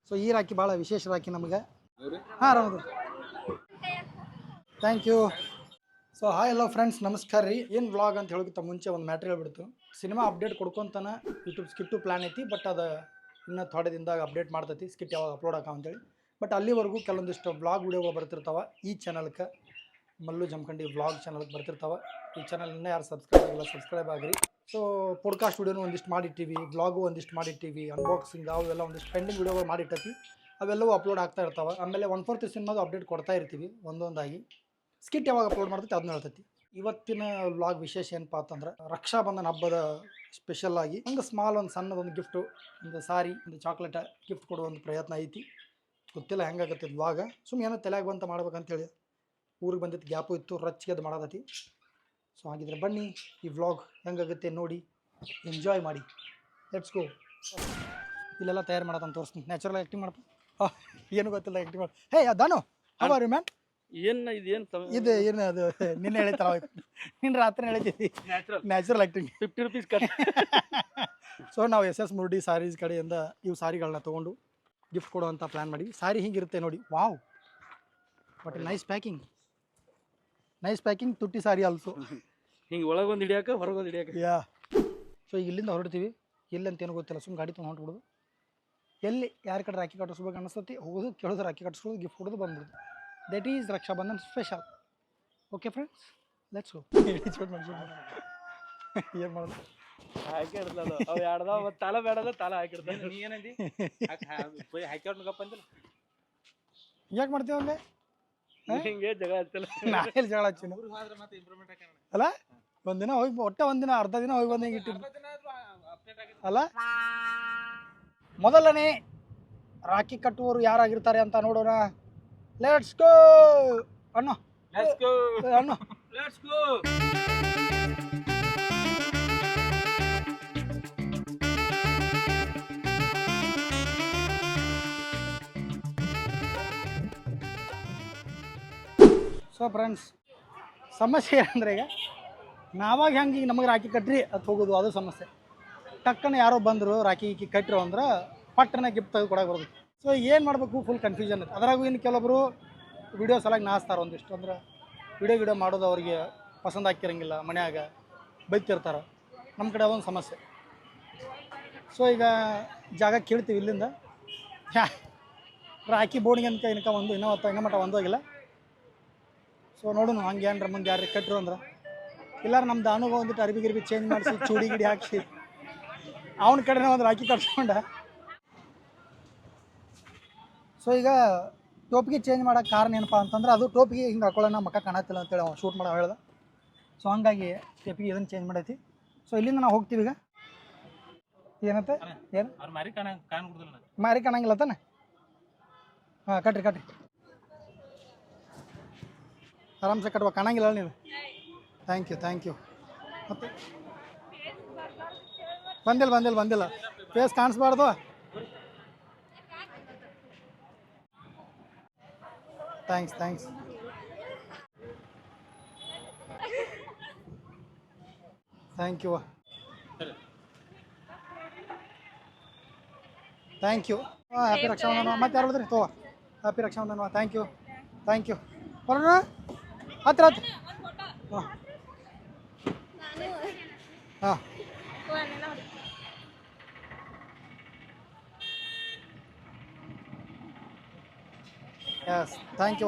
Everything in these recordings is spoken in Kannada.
ಸೊ ಈ ರಾಖಿ ಭಾಳ ವಿಶೇಷ ರಾಖಿ ನಮಗೆ. ಹಾಂ ಆರಾಮದು, thank you. So hi hello friends, ನಮಸ್ಕಾರ ರೀ. ಏನು ವ್ಲಾಗ್ ಅಂತ ಹೇಳೋಕ್ಕಿಂತ ಮುಂಚೆ ಒಂದು ಮ್ಯಾಟ್ರ್ ಹೇಳ್ಬಿಡ್ತು. ಸಿನಿಮಾ ಅಪ್ಡೇಟ್ ಕೊಡ್ಕೊಂತಾನೆ ಯೂಟ್ಯೂಬ್ ಸ್ಕಿಟ್ಟು ಪ್ಲ್ಯಾನ್ ಐತಿ, ಬಟ್ ಅದು ಇನ್ನೂ ಥೋಡೆ ದಿನದಾಗ ಅಪ್ಡೇಟ್ ಮಾಡ್ತೈತಿ ಸ್ಕಿಟ್ ಯಾವಾಗ ಅಪ್ಲೋಡ್ ಆಕ ಅಂತೇಳಿ. ಬಟ್ ಅಲ್ಲಿವರೆಗೂ ಕೆಲವೊಂದಿಷ್ಟು ವ್ಲಾಗ್ ವೀಡಿಯೋಗಳು ಬರ್ತಿರ್ತಾವೆ ಈ ಚಾನಲ್ಗೆ, ಮಲ್ಲು ಜಮಖಂಡಿ ವ್ಲಾಗ್ ಚಾನಲ್ಗೆ ಬರ್ತಿರ್ತಾವೆ. ಈ ಚಾನಲ್ ಇನ್ನೂ ಯಾರು ಸಬ್ಸ್ಕ್ರೈಬ್ ಆಗಿಲ್ಲ ಸಬ್ಸ್ಕ್ರೈಬ್ ಆಗಿರಿ. ಸೊ ಪಾಡ್ಕಾಸ್ಟ್ ವೀಡಿಯೋನು ಒಂದಿಷ್ಟು ಮಾಡಿಟ್ಟಿವಿ, ವ್ಲಾಗು ಒಂದಿಷ್ಟು ಮಾಡಿಟ್ಟಿವಿ, ಅನ್ಬಾಕ್ಸಿಂಗ್ ಅವೆಲ್ಲ ಒಂದಿಷ್ಟು ಪೆಂಡಿಂಗ್ ವೀಡಿಯೋಗಳು ಮಾಡಿಟ್ಟೈತಿ, ಅವೆಲ್ಲವೂ ಅಪ್ಲೋಡ್ ಆಗ್ತಾ ಇರ್ತಾವೆ. ಆಮೇಲೆ 1/4 ಸಿನಿಮಾದು ಅಪ್ಡೇಟ್ ಕೊಡ್ತಾ ಇರ್ತೀವಿ ಒಂದೊಂದಾಗಿ. ಸ್ಕಿಟ್ ಯಾವಾಗ ಅಪ್ಲೋಡ್ ಮಾಡ್ತೈತಿ ಅದನ್ನ ಹೇಳ್ತೈತಿ. ಇವತ್ತಿನ ವ್ಲಾಗ್ ವಿಶೇಷ ಏನಪ್ಪ ಅಂತಂದ್ರೆ ರಕ್ಷಾಬಂಧನ ಹಬ್ಬದ ಸ್ಪೆಷಲ್ ಆಗಿ ಒಂದು ಸ್ಮಾಲ್ ಒಂದು ಸಣ್ಣದೊಂದು ಗಿಫ್ಟು, ಒಂದು ಸಾರಿ, ಒಂದು ಚಾಕ್ಲೇಟ ಗಿಫ್ಟ್ ಕೊಡುವ ಒಂದು ಪ್ರಯತ್ನ ಐತಿ. ಗೊತ್ತಿಲ್ಲ ಹೆಂಗಾಗತ್ತೆ ವ್ಲಾಗ, ಸುಮ್ಮನೆ ಏನೋ ತಲೆಯಾಗ ಬಂತ ಮಾಡ್ಬೇಕಂತೇಳಿ ಊರಿಗೆ ಬಂದಿತ್ತು, ಗ್ಯಾಪು ಇತ್ತು, ರಚ್ಚಿಗೆ ಅದು ಮಾಡೋದೈತಿ. ಸೊ ಹಾಗಿದ್ರೆ ಬನ್ನಿ ಈ ವ್ಲಾಗ್ ಹೆಂಗಾಗುತ್ತೆ ನೋಡಿ, ಎಂಜಾಯ್ ಮಾಡಿ. Let's go. ಇಲ್ಲೆಲ್ಲ ತಯಾರು ಮಾಡೋದಂತ ತೋರಿಸ್ತೀನಿ. ನ್ಯಾಚುರಲ್ ಆ್ಯಕ್ಟಿಂಗ್ ಮಾಡಪ್ಪ. ಏನು ಗೊತ್ತಿಲ್ಲ ಆ್ಯಕ್ಟಿಂಗ್ ಮಾಡಿ. ಹೇ ದಾನು, ಹೌ ಆರ್ ಯು ಮ್ಯಾನ್? ಇದು ಏನು ಅದು ನಿನ್ನೆ ಹೇಳಿತಾರ, ನಿನ್ನ ರಾತ್ರಿ ಹೇಳಿದ್ದೀವಿ natural acting 50 rupees cut. So ನಾವು SS ಮುರ್ಡಿ ಸಾರೀಸ್ ಕಡೆಯಿಂದ ಇವು ಸಾರಿಗಳನ್ನ ತೊಗೊಂಡು ಗಿಫ್ಟ್ ಕೊಡುವಂಥ ಪ್ಲ್ಯಾನ್ ಮಾಡಿ. ಸಾರಿ ಹಿಂಗಿರುತ್ತೆ ನೋಡಿ, wow, but nice packing, nice packing. ತುಟ್ಟಿ ಸಾರಿ ಆಲ್ಸೋ, ಹಿಂಗೆ ಒಳಗೊಂದು ಹಿಡಿಯಾಕ ಹೊರಗೊಂದು ಹಿಡಿಯಾಕ. ಯಾ. ಸೊ ಈಗ ಇಲ್ಲಿಂದ ಹೊರಡ್ತೀವಿ, ಎಲ್ಲಂತ ಏನು ಗೊತ್ತಿಲ್ಲ, ಸುಮ್ಮನೆ ಗಾಡಿ ತೊಗೊಂಡು ಹೊಂಟ್ಬಿಡೋದು. ಎಲ್ಲಿ ಯಾರ ಕಡೆ ರಾಖಿ ಕಟ್ಟಿಸ್ಬೇಕು ಅನಿಸ್ತತಿ ಹೋಗೋದು, ಕೇಳೋದು, ರಾಖಿ ಕಟ್ಟಿಸ್ಬೋದು, ಗಿಫ್ಟ್ ಕೊಡೋದು, ಬಂದ್ಬಿಡೋದು. That is Rakshabandhan special. Okay friends, let's go. ಏನು ಮಾಡೋದು, ಹಾಕಿಡ್ತಲ್ಲ ಅವು ಎರಡ್ದ ಮತ್ತು ತಾಲ ಬೇಡದ ತಾಲ ಹಾಕಿಡ್ತಾನೆ. ನೀ ಏನಂದಿ ಹಾಕಿಡ್ಬೇಕಪ್ಪ ಅಂತಿಲ್ಲ, ಯಾಕೆ ಮಾಡ್ತೀವಿ ಅಲ್ಲೇ ಹಿಂಗೆ ಜಗಳ ಹಚ್ಚಲ್ಲ. ನಾ ಎಲ್ಲಿ ಜಗಳ ಹಚ್ಚಿನ ಅಲ್ಲ, ಒಂದಿನ ಹೋಗಿ ಒಟ್ಟೆ ಒಂದಿನ ಅರ್ಧ ದಿನ ಹೋಗಿ ಬಂದು ಹಿಂಗೆ ಇಟ್ಟು ಅಲ್ಲ. ಮೊದಲನೇ ರಾಖಿ ಕಟ್ಟುವವರು ಯಾರಾಗಿರ್ತಾರೆ ಅಂತ ನೋಡೋಣ. ಲೆಟ್ಸ್ ಗೋ ಅಣ್ಣ, ಲೆಟ್ಸ್ ಗೋ ಅಣ್ಣ, ಲೆಟ್ಸ್ ಗೋ. ಸೊ ಫ್ರೆಂಡ್ಸ್, ಸಮಸ್ಯೆ ಏನಂದ್ರೆ ಈಗ ನಾವಾಗ ಹೆಂಗೆ ಈಗ ನಮಗೆ ರಾಖಿ ಕಟ್ರಿ ಅದು ಹೋಗೋದು, ಅದು ಸಮಸ್ಯೆ. ಟಕ್ಕನ ಯಾರೋ ಬಂದರು ರಾಖಿ ಕಟ್ಟಿರೋ ಅಂದ್ರೆ ಪಟ್ಟನ ಗಿಫ್ಟ್ ತೆಗೆದು ಕೊಡಕ್ಕೆ ಬರ್ಬೇಕು. ಸೊ ಏನು ಮಾಡಬೇಕು, ಫುಲ್ ಕನ್ಫ್ಯೂಷನ್ ಇದೆ. ಅದ್ರಾಗೂ ಇನ್ನು ಕೆಲವೊಬ್ಬರು ವಿಡಿಯೋ ಸಲಾಗಿ ನಾಸ್ತಾರೆ, ಒಂದಿಷ್ಟು ಅಂದ್ರೆ ವಿಡಿಯೋ ಮಾಡೋದು ಅವ್ರಿಗೆ ಪಸಂದ್ ಹಾಕಿರಂಗಿಲ್ಲ, ಮನ್ಯಾಗ ಬೈತಿರ್ತಾರೆ. ನಮ್ಮ ಕಡೆ ಅದೊಂದು ಸಮಸ್ಯೆ. ಸೊ ಈಗ ಜಾಗ ಕೇಳ್ತೀವಿ ಇಲ್ಲಿಂದ, ರಾಖಿ ಬೋರ್ಡಿಗೆ ಅಂತ ಇನ್ನೂ ಮಟ್ಟ ಒಂದೋಗಿಲ್ಲ. ಸೊ ನೋಡೋಣ, ಹಂಗೆ ಏನ್ರ ಮುಂದೆ ಯಾರು ಕಟ್ಟರು ಅಂದ್ರೆ, ಇಲ್ಲಾರ ನಮ್ಮ ದಾನುಗ ಒಂದಿಟ್ಟು ಅರ್ಬಿ ಗಿರ್ಬಿ ಚೇಂಜ್ ಮಾಡಿಸಿ ಚೂಡಿ ಗಿಡಿ ಹಾಕಿಸಿ ಅವನ ಕಡೆನೇ ಒಂದು ರಾಖಿ ಕಟ್ಸ್ಕೊಂಡ. ಸೊ ಈಗ ಟೋಪಿಗೆ ಚೇಂಜ್ ಮಾಡೋಕ್ಕೆ ಕಾರಣ ಏನಪ್ಪ ಅಂತಂದ್ರೆ, ಅದು ಟೋಪಿಗೆ ಹಿಂಗೆ ಹಾಕೊಳ್ಳೋಣ ಮಕ್ಕ ಕಾಣತ್ತಿಲ್ಲ ಅಂತೇಳಿ ಅವ್ನು ಶೂಟ್ ಮಾಡೋ ಹೇಳ್ದೆ. ಸೊ ಹಂಗಾಗಿ ಟೋಪಿಗೆ ಇದನ್ನು ಚೇಂಜ್ ಮಾಡೈತಿ. ಸೊ ಇಲ್ಲಿಂದ ನಾವು ಹೋಗ್ತೀವಿ. ಈಗ ಏನಂತೆ ಏನು ಮಾರಿ ಕಾಣಂಗಿಲ್ಲ ತಾನೆ? ಹಾಂ, ಕಟ್ರಿ ಕಟ್ರಿ, ಆರಾಮ್ಸೆ ಕಟ್ಬೇಕು, ಕಾಣಂಗಿಲ್ಲ ನೀವು. Thank you thank you. ಮತ್ತೆ ಬಂದಿಲ್ಲ ಫೇಸ್ ಕಾಣಿಸ್ಬಾರ್ದು. Thanks thank you thank you. Happy Rakshabandhan. ಮತ್ತೆ ಯಾರು ಹೇಳಿದ್ರಿ ತಗೋ, ಹ್ಯಾಪಿ ರಕ್ಷಾಬಂಧನ. Thank you. ಬರೋಣ ಹತ್ರ ಹತ್ರ. ಹಾಂ ಎಸ್, ಥ್ಯಾಂಕ್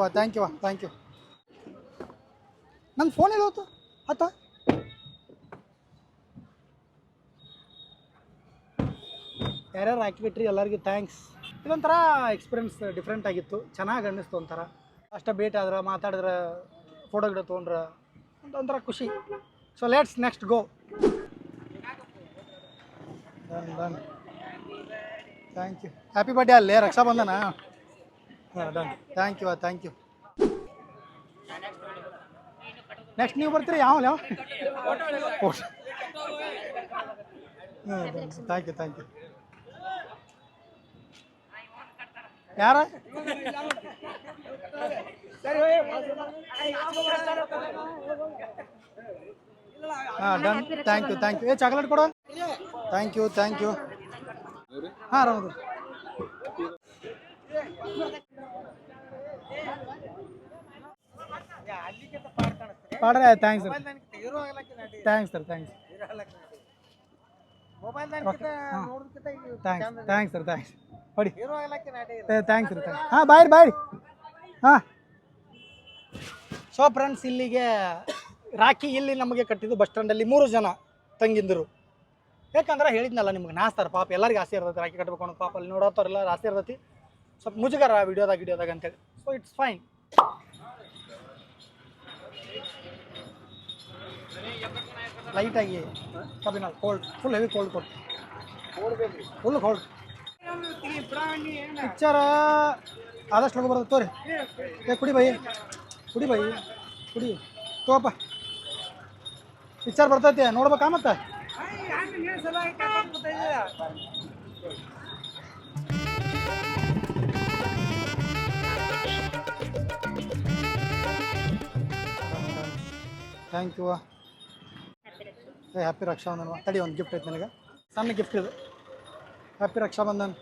ಯು. ನನ್ನ ಫೋನ್ ಎಲ್ಲ ಹೋಯ್ತು ಆತ. ಯಾರ್ಯಾರು ಹಾಕಿಬಿಟ್ರಿ ಎಲ್ಲರಿಗೂ ಥ್ಯಾಂಕ್ಸ್. ಇದೊಂಥರ ಎಕ್ಸ್ಪೀರಿಯನ್ಸ್ ಡಿಫ್ರೆಂಟ್ ಆಗಿತ್ತು, ಚೆನ್ನಾಗಿ ಅನ್ನಿಸ್ತು. ಒಂಥರ ಅಷ್ಟೇ ಭೇಟಿ ಆದ್ರೆ, ಮಾತಾಡಿದ್ರೆ, ಫೋಟೋ ಗಿಡ ತೊಗೊಂಡ್ರೆ ಒಂಥರ ಖುಷಿ. So let's next go. Done. Thank you. Happy birthday ಅಲ್ಲೇ ರಕ್ಷಾಬಂಧನ. ಹಾಂ ಡನ್. Thank you. ನೆಕ್ಸ್ಟ್ ನೀವು ಬರ್ತೀರಿ? ಯಾವ ಫೋಟೋ. Thank you. ಯಾರ? ಹಾಂ ಡನ್. Thank you. ಚಾಕ್ಲೇಟ್ ಕೊಡು. Thank you. ಹಾಂ ಆರಾಮದು. ಪಾಡ್ರೆ thanks sir thanks sir thanks thanks sir thanks ಹೊಡಿ ಥ್ಯಾಂಕ್ಸ್ ಸರ್ ಥ್ಯಾಂಕ್ಸ್ ಹಾಂ ಬಾಯ್ ಬಾಯ್ ಹಾಂ ಸೊ ಫ್ರೆಂಡ್ಸ್ ಇಲ್ಲಿಗೆ ರಾಖಿ ಇಲ್ಲಿ ನಮಗೆ ಕಟ್ಟಿದ್ದು ಬಸ್ ಸ್ಟ್ಯಾಂಡಲ್ಲಿ 3 ಜನ ತಂಗಿಂದರು. ಯಾಕಂದ್ರೆ ಹೇಳಿದ್ನಲ್ಲ ನಿಮ್ಗೆ ನಾಸ್ತಾರೆ ಪಾಪ ಎಲ್ಲರಿಗೆ ಆಸೆ ಇರ್ತೈತೆ ರಾಖಿ ಕಟ್ಬೇಕು ಅನ್ನೋ ಪಾಪ ಅಲ್ಲಿ ನೋಡೋತ್ತವ್ರೆಲ್ಲ ಆಸೆ ಇರ್ತೈತಿ ಸ್ವಲ್ಪ ಮುಜುಗರ ವಿಡಿಯೋದಾಗ ಅಂತೇಳಿ. So it's fine. ಲೈಟಾಗಿ ಕಬ್ಬಿನ ಕೋಲ್ಡ್ ಫುಲ್ ಹೆವಿ ಕೋಲ್ಡ್ ಕೊಟ್ಟು ಫುಲ್ ಕೋಲ್ಡ್ ಪಿಕ್ಚರ್ ಆದಷ್ಟು ಲಗು ಬರ್ತದೆ ತೋರಿ. ಕುಡಿ ಬೈ ಕುಡಿ ತೋಪ ಪಿಕ್ಚರ್ ಬರ್ತೈತಿ ನೋಡ್ಬೇಕಾ ಮತ್ತೆ. Thank you. ಹ್ಯಾಪಿ ರಕ್ಷಾಬಂಧನ್. ತಡಿ ಒಂದು ಗಿಫ್ಟ್ ಐತೆ ನನಗೆ, ಸಣ್ಣ ಗಿಫ್ಟ್ ಇದು. Happy Rakshabandhan.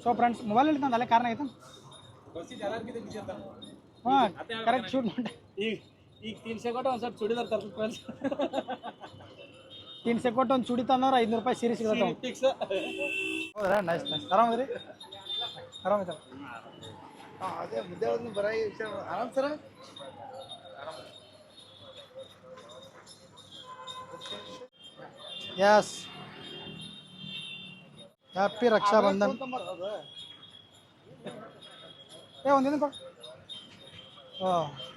So friends mobile ಇಟ್ಟು ಅಲ್ಲೇ ಕಾರಣ ಐತೆ. ಹಾಂ ಕರೆಕ್ಟ್ ಶೂಟ್ ಮಾಡಿ ಈಗ 300 ಕೊಟ್ಟು ಒಂದು ಸ್ವಲ್ಪ ಚೂಡಿದಾರ್ ತರ್ತೀನಿ ಫ್ರೆಂಡ್ಸ್. 300 ಕೊಟ್ಟು ಒಂದು ಚೂಡಿ ತಂದ್ರೆ 500 ರೂಪಾಯಿ ಸೀರೆ ಸಿಗುತ್ತೆ. ಫಿಕ್ಸ್. ಹೌದಾ? ನೈಸ್ ಆರಾಮದ್ರಿ? ಆರಾಮೈತಲ್ಲ? ಹಾಂ ಅದೇ ಮುದ್ದೆ ಬರ ಆರಾಮ್ ಸರ. Yes happy Rakshabandhan. ಒಂದಿನ ಕೊಡು. ಓ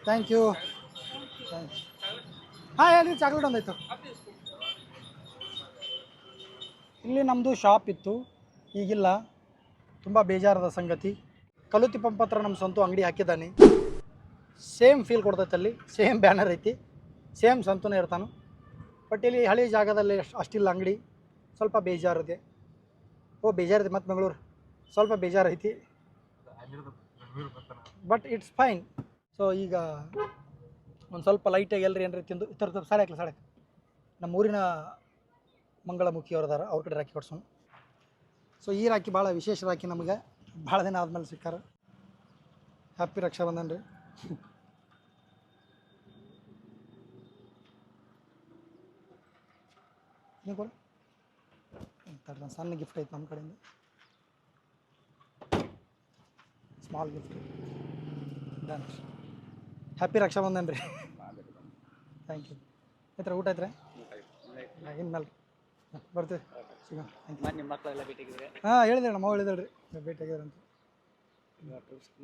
ಥ್ಯಾಂಕ್ ಯು. ಥ್ಯಾಂಕ್ಸ್. ಹಾಂ ಹೇಳಿ ಚಾಕ್ಲೇಟ್ ಒಂದಾಯ್ತು. ಇಲ್ಲಿ ನಮ್ಮದು ಶಾಪ್ ಇತ್ತು, ಈಗಿಲ್ಲ. ತುಂಬ ಬೇಜಾರದ ಸಂಗತಿ. ಕಲುತಿ ಪಂಪ್ ಹತ್ರ ನಮ್ಮ ಸ್ವಂತ ಅಂಗಡಿ ಹಾಕಿದ್ದಾನೆ. ಸೇಮ್ ಫೀಲ್ ಕೊಡ್ತೈತೆ ಅಲ್ಲಿ, ಸೇಮ್ ಬ್ಯಾನರ್ ಐತಿ, ಸೇಮ್ ಸಂತನೇ ಇರ್ತಾನೆ. ಬಟ್ ಇಲ್ಲಿ ಹಳೆ ಜಾಗದಲ್ಲಿ ಅಷ್ಟಿಲ್ಲ ಅಂಗಡಿ, ಸ್ವಲ್ಪ ಬೇಜಾರಿದೆ. ಬೇಜಾರಿದೆ ಮತ್ತು ಬೆಂಗಳೂರು ಸ್ವಲ್ಪ ಬೇಜಾರೈತಿ, ಬಟ್ ಇಟ್ಸ್ ಫೈನ್. ಸೊ ಈಗ ಒಂದು ಸ್ವಲ್ಪ ಲೈಟಾಗಿ ಎಲ್ಲರಿ ಏನಾರ ತಿಂದು ಈ ಥರ ಸಾಡೆ ನಮ್ಮ ಊರಿನ ಮಂಗಳಮುಖಿಯವ್ರದಾರ, ಅವ್ರ ಕಡೆ ರಾಖಿ ಕೊಡ್ಸೋಣ. ಸೊ ಈ ರಾಖಿ ಭಾಳ ವಿಶೇಷ ರಾಖಿ, ನಮಗೆ ಭಾಳ ದಿನ ಆದಮೇಲೆ ಸಿಕ್ಕಾರ. ಹ್ಯಾಪಿ ರಕ್ಷಾಬಂಧನ್ ರೀ. ನೀವು ಕೊಡು. ಸಣ್ಣ ಗಿಫ್ಟ್ ಐತೆ ನಮ್ಮ ಕಡೆಯಿಂದ, small gift. Done. Happy Rakshabandhan ರೀ. Thank you. ಆಯ್ತು ಊಟ ಆಯ್ತು ರೀ? ಇನ್ಮೇಲೆ ಬರ್ತೀವಿ ಸಿಗೋಣ. ನಿಮ್ಮ ಮಕ್ಕಳೆಲ್ಲ ಭೇಟಿಯಾಗಿದ್ರೆ? ಹಾಂ ಹೇಳಿದೆ ನಮ್ಮ ಹೇಳಿದಳು ರೀ ಭೇಟಿಯಾಗಿದ್ರು ಅಂತ.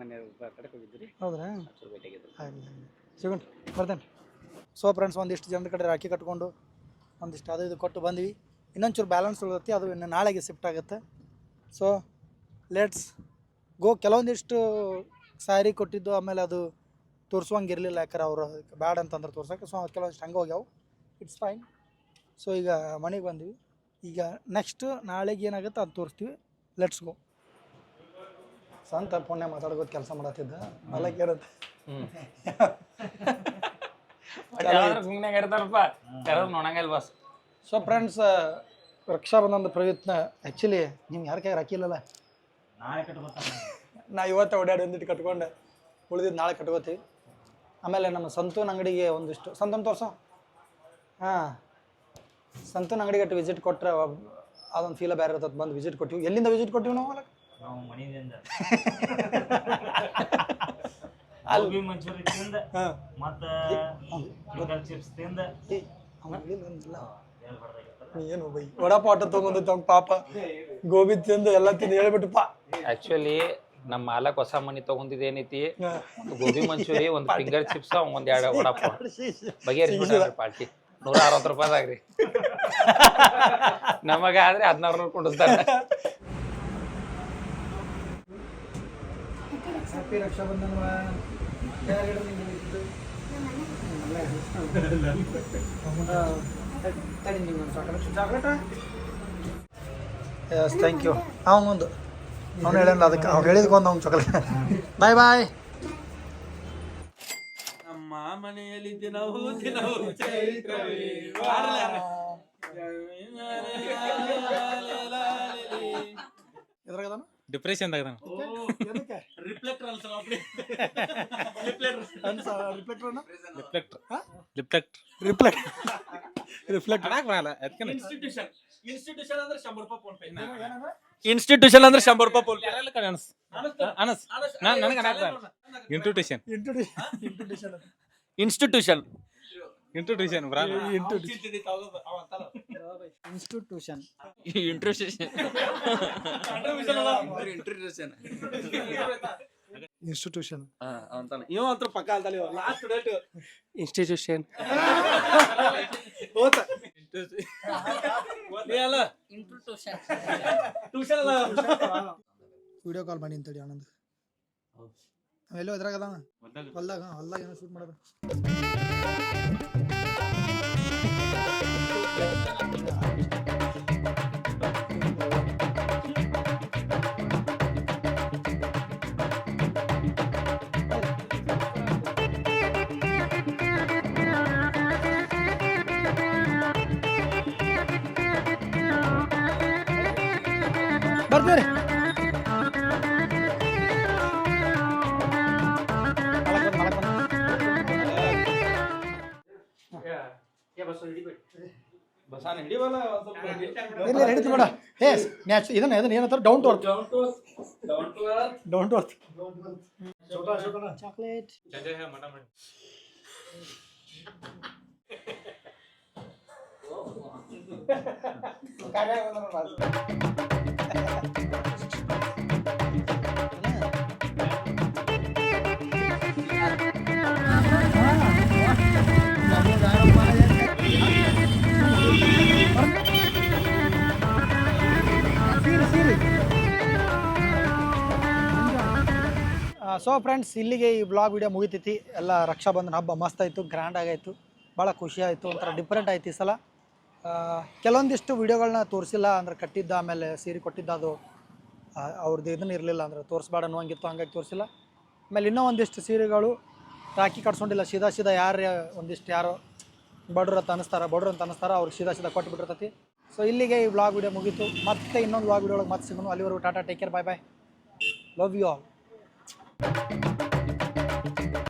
ಮನೆ ಕಡೆಗೆ ಹೋಗಿದ್ರಿ? ಹೌದ್ರಾ? ಭೇಟಿಯಾಗಿದ್ರು. ಆಗಲಿ ಸಿಗೋಣ, ಬರ್ತೇನೆ. ಸೊ ಫ್ರೆಂಡ್ಸ್ ಒಂದಿಷ್ಟು ಜನರ ಕಡೆ ರಾಖಿ ಕಟ್ಕೊಂಡು ಒಂದಿಷ್ಟು ಅದು ಇದು ಕೊಟ್ಟು ಬಂದ್ವಿ. ಇನ್ನೊಂಚೂರು ಬ್ಯಾಲೆನ್ಸ್ ಉಳಿದೈತಿ, ಅದು ಇನ್ನು ನಾಳೆಗೆ ಶಿಫ್ಟ್ ಆಗುತ್ತೆ. So let's go. ಕೆಲವೊಂದಿಷ್ಟು ಸ್ಯಾರಿ ಕೊಟ್ಟಿದ್ದು ಆಮೇಲೆ ಅದು ತೋರಿಸುವಂಗೆ ಇರಲಿಲ್ಲ, ಯಾಕಂದ್ರೆ ಅವರು ಬ್ಯಾಡ್ ಅಂತಂದ್ರೆ ತೋರ್ಸೋಕೆ. ಸೊ ಕೆಲವೊಂದಿಷ್ಟು ಹಂಗೆ ಹೋಗ್ಯಾವು. It's fine. ಸೊ ಈಗ ಮನೆಗೆ ಬಂದ್ವಿ. ಈಗ ನೆಕ್ಸ್ಟ್ ನಾಳೆಗೆ ಏನಾಗುತ್ತೆ ಅದು ತೋರಿಸ್ತೀವಿ. Let's go. ಸಂತ ಪುಣ್ಯ ಮಾತಾಡ್ಬೋದು ಕೆಲಸ ಮಾಡತ್ತಿದ್ದ ಮಲಕ್ಕೆ ಇರುತ್ತೆ. ಸೊ ಫ್ರೆಂಡ್ಸ್ ರಕ್ಷಾಬಂಧನದ ಪ್ರಯತ್ನ ಆ್ಯಕ್ಚುಲಿ ನಿಮ್ಗೆ ಯಾರ ಕೈ ರಾಖಿ ಇಲ್ಲಲ್ಲ, ನಾ ಇವತ್ತು ಓಡಾಡಿ ಒಂದಿಟ್ಟು ಕಟ್ಕೊಂಡೆ, ಉಳಿದಿದ್ದು ನಾಳೆ ಕಟ್ಕೋತೀವಿ. ಆಮೇಲೆ ನಮ್ಮ ಸಂತೂನ್ ಅಂಗಡಿಗೆ ಒಂದಿಷ್ಟು ಸಂತೂನ್ ತೋರ್ಸೋ. ಹಾಂ ಸಂತೂನ್ ಅಂಗಡಿಗೆ ಅಟ್ಟು ವಿಸಿಟ್ ಕೊಟ್ಟರೆ ಅದೊಂದು ಫೀಲ ಬೇರೆ ಇರ್ತದೆ. ಬಂದು ವಿಸಿಟ್ ಕೊಟ್ಟಿವಿ. ಎಲ್ಲಿಂದ ವಿಸಿಟ್ ಕೊಟ್ಟಿವಿ ನಾವು? ಮನೆಯಿಂದ ಅಲ್ಲಿ ಮಂಚೂರಿ ತಿಂದ ಮತ್ತೆ ಚಿಪ್ಸ್ ತಿಂದ ಏನು ಬೈ ವಡಾಪಾವ್ ಆಟ ತೊಗೊಂಡು ತಮ್ಮ ಪಾಪ ಗೋಬಿ ತಿಂದು ಎಲ್ಲ ತಿಂದು ಹೇಳ್ಬಿಟ್ಟಪ್ಪ. ಆಕ್ಚುಲಿ ನಮ್ಮ ಮಾಲಕ್ ಹೊಸ ಮನಿ ತಗೊಂಡಿದ್ ಏನೈತಿ, ಒಂದು ಗೋಬಿ ಮಂಚೂರಿ, ಒಂದು ಫಿಂಗರ್ ಚಿಪ್ಸ್, ಒಂದ್ 2 ವಡಾಪಾವ್ ಬಗೆಹರಿಸ್ಬಿಟ್ಟಾರ್ರಿ ಪಾರ್ಟಿ. 160 ರೂಪಾಯಿದಾಗ್ರಿ. ನಮಗ ಆದ್ರೆ 1400 ಕೊಡಿಸ್ತಾರೆ. Happy Rakshabandhan. Chocolate? Yes thank you. ಅವನೊಂದು ಅವ್ನು ಹೇಳಲ್ಲ, ಅದಕ್ಕೆ ಅವ್ನು ಹೇಳಿದ್ಕೊಂದು ಅವ್ನು ಚಾಕ್ಲೇಟ್. ಬಾಯ್ ಬಾಯ್. ನಮ್ಮ ಮನೆಯಲ್ಲಿ ದಿನವೂ ಚೈತ್ರವೇ ಎದ್ರಾಗ ಅದಾನ ಡಿಪ್ರೆಷನ್ ದಾಗ ಏನಕ್ಕೆ ರಿಫ್ಲೆಕ್ಟರ್ ರಿಫ್ಲೆಕ್ಟರ್ ರಿಫ್ಲೆಕ್ಟರ್ ಬರಲ್ಲ ಅದಕ್ಕೆ ಇನ್ಸ್ಟಿಟ್ಯೂಷನ್ ಅಂದ್ರೆ 100 ರೂಪಾಯಿ ಫೋನ್ ಪೇ ಇನ್ಸ್ಟಿಟ್ಯೂಷನ್ ಅಂದ್ರೆ 100 ರೂಪಾಯಿ ಫೋನ್ ಪೇ ಅನಸ್ ನನಗೆ ಇನ್ಸ್ಟಿಟ್ಯೂಷನ್ ಇನ್ಸ್ಟಿಟ್ಯೂಷನ್ ಇನ್ಸ್ಟಿಟ್ಯೂಷನ್ ಬರಲ್ಲ ಇನ್ಸ್ಟಿಟ್ಯೂಷನ್ ಇನ್ಸ್ಟಿಟ್ಯೂಷನ್ ಇವ ಹತ್ರ ಪಕ್ಕ ಅಂತಲ್ಲ ಲಾಸ್ಟ್ ಡೇಟ್ ಇನ್ಸ್ಟಿಟ್ಯೂಷನ್ ಅಲ್ಲ ಟ್ಯೂಷನ್ ಅಲ್ಲ ವಿಡಿಯೋ ಕಾಲ್ ಮಾಡಿ ಅಂತೇಳಿ ಆನಂದ್ ಎಲ್ಲೋ ಎದ್ರಾಗ ಅದಾನ ಹೊಲ್ದಾಗ ಏನೋ ಶೂಟ್ ಮಾಡೋದು ಬರ್ತೀರಿ ಬಸಾನ ಹಿಡಿವಲ್ಲ ಇಲ್ಲ ಹಿಡಿತು ಬೇಡ ಏ ಇದನ್ನ ಏನಂತಾರೆ down to earth down to earth chocolate so friends ಇಲ್ಲಿಗೆ ಈ ಬ್ಲಾಗ್ ವಿಡಿಯೋ ಮುಗಿತೈತಿ ಎಲ್ಲ ರಕ್ಷಾಬಂಧನ ಹಬ್ಬ ಮಸ್ತ್ ಆಯಿತು ಗ್ರ್ಯಾಂಡ್ ಆಗಾಯಿತು ಭಾಳ ಖುಷಿ ಆಯಿತು ಒಂಥರ ಡಿಫ್ರೆಂಟ್ ಆಯ್ತು ಈ ಸಲ ಕೆಲವೊಂದಿಷ್ಟು ವಿಡಿಯೋಗಳನ್ನ ತೋರಿಸಿಲ್ಲ ಅಂದ್ರೆ ಕಟ್ಟಿದ್ದ ಆಮೇಲೆ ಸೀರೆ ಕೊಟ್ಟಿದ್ದ ಅದು ಅವ್ರದ್ದು ಇದನ್ನು ಇರಲಿಲ್ಲ ಅಂದ್ರೆ ತೋರಿಸ್ಬೇಡ ಅನ್ನೋಂಗಿತ್ತು ಹಂಗಾಗಿ ತೋರಿಸಿಲ್ಲ ಆಮೇಲೆ ಇನ್ನೂ ಒಂದಿಷ್ಟು ಸೀರೆಗಳು ರಾಖಿ ಕಟ್ಸ್ಕೊಂಡಿಲ್ಲ ಸೀದಾ ಒಂದಿಷ್ಟು ಯಾರೋ ಬಡ್ರು ಅಂತ ಅನ್ನಿಸ್ತಾರ ಅವ್ರಿಗೆ ಸೀದಾ ಕೊಟ್ಟು ಬಿಟ್ಟಿರ್ತೈತಿ ಸೊ ಇಲ್ಲಿಗೆ ಈ ಬ್ಲಾಗ್ ವಿಡಿಯೋ ಮುಗೀತು ಮತ್ತೆ ಇನ್ನೊಂದು ಬ್ಲಾಗ್ ವಿಡಿಯೋ ಒಳಗೆ ಮತ್ತೆ ಸಿಗೋಣ ಅಲ್ಲಿವರೆಗೂ tata take care bye love you all